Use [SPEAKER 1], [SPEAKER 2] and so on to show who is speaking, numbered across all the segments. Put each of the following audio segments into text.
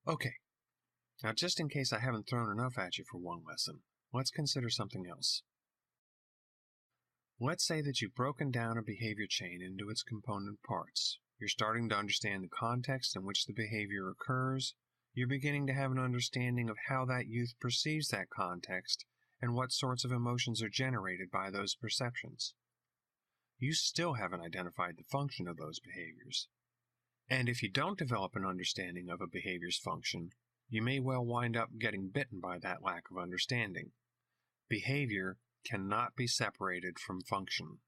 [SPEAKER 1] Okay, now just in case I haven't thrown enough at you for one lesson, let's consider something else. Let's say that you've broken down a behavior chain into its component parts. You're starting to understand the context in which the behavior occurs. You're beginning to have an understanding of how that youth perceives that context and what sorts of emotions are generated by those perceptions. You still haven't identified the function of those behaviors. And if you don't develop an understanding of a behavior's function, you may well wind up getting bitten by that lack of understanding. Behavior cannot be separated from function.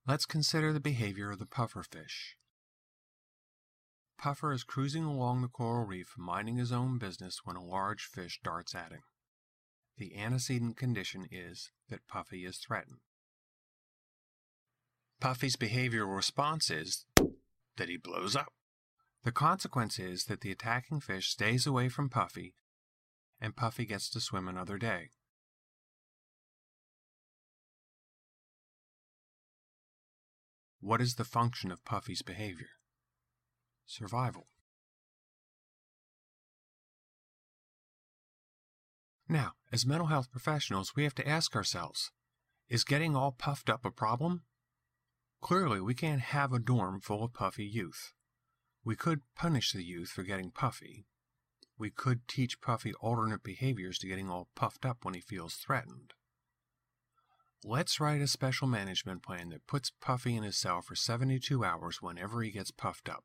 [SPEAKER 1] Let's consider the behavior of the pufferfish. Puffer is cruising along the coral reef, minding his own business when a large fish darts at him. The antecedent condition is that Puffy is threatened. Puffy's behavioral response is that he blows up. The consequence is that the attacking fish stays away from Puffy, and Puffy gets to swim another day. What is the function of Puffy's behavior? Survival. Now, as mental health professionals, we have to ask ourselves, is getting all puffed up a problem? Clearly, we can't have a dorm full of puffy youth. We could punish the youth for getting puffy. We could teach Puffy alternate behaviors to getting all puffed up when he feels threatened. Let's write a special management plan that puts Puffy in his cell for 72 hours whenever he gets puffed up.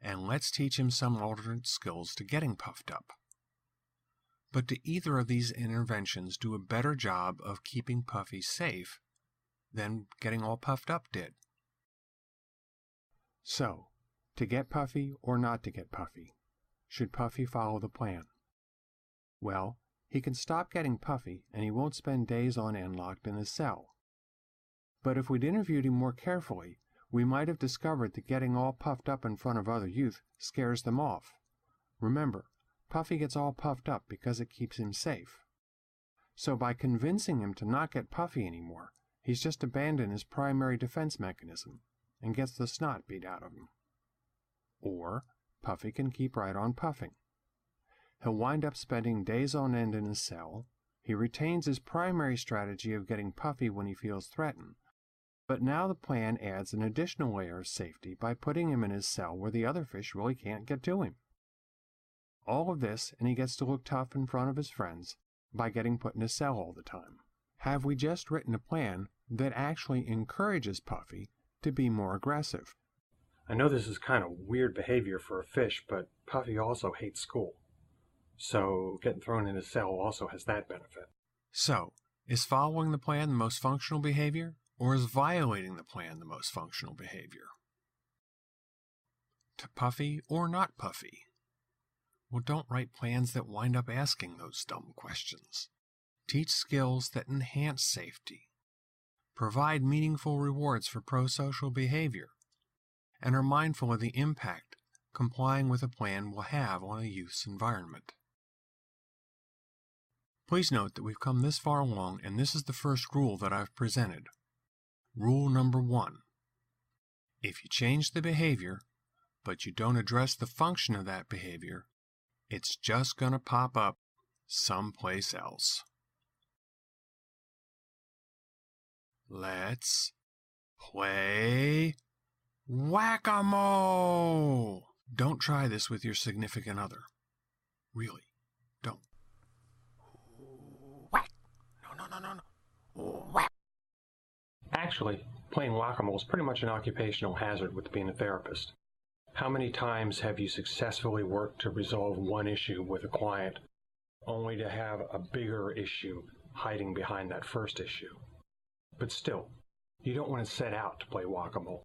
[SPEAKER 1] And let's teach him some alternate skills to getting puffed up. But do either of these interventions do a better job of keeping Puffy safe than getting all puffed up did? So, to get puffy or not to get puffy? Should Puffy follow the plan? Well, he can stop getting puffy and he won't spend days on end locked in his cell. But if we'd interviewed him more carefully, we might have discovered that getting all puffed up in front of other youth scares them off. Remember, Puffy gets all puffed up because it keeps him safe. So by convincing him to not get puffy anymore, he's just abandoned his primary defense mechanism and gets the snot beat out of him. Or Puffy can keep right on puffing. He'll wind up spending days on end in his cell. He retains his primary strategy of getting puffy when he feels threatened. But now the plan adds an additional layer of safety by putting him in his cell where the other fish really can't get to him. All of this, and he gets to look tough in front of his friends by getting put in his cell all the time. Have we just written a plan that actually encourages Puffy to be more aggressive?
[SPEAKER 2] I know this is kind of weird behavior for a fish, but Puffy also hates school. So getting thrown in his cell also has that benefit.
[SPEAKER 1] So, is following the plan the most functional behavior, or is violating the plan the most functional behavior? To Puffy or not Puffy? Well, don't write plans that wind up asking those dumb questions. Teach skills that enhance safety. Provide meaningful rewards for pro-social behavior, and are mindful of the impact complying with a plan will have on a youth's environment. Please note that we've come this far along, and this is the first rule that I've presented. Rule number 1. If you change the behavior, but you don't address the function of that behavior, it's just going to pop up someplace else. Let's play Whack-A-Mole! Don't try this with your significant other. Really, don't.
[SPEAKER 2] Whack! No. Whack! Actually, playing Whack-A-Mole is pretty much an occupational hazard with being a therapist. How many times have you successfully worked to resolve one issue with a client, only to have a bigger issue hiding behind that first issue? But still, you don't want to set out to play Whack-A-Mole.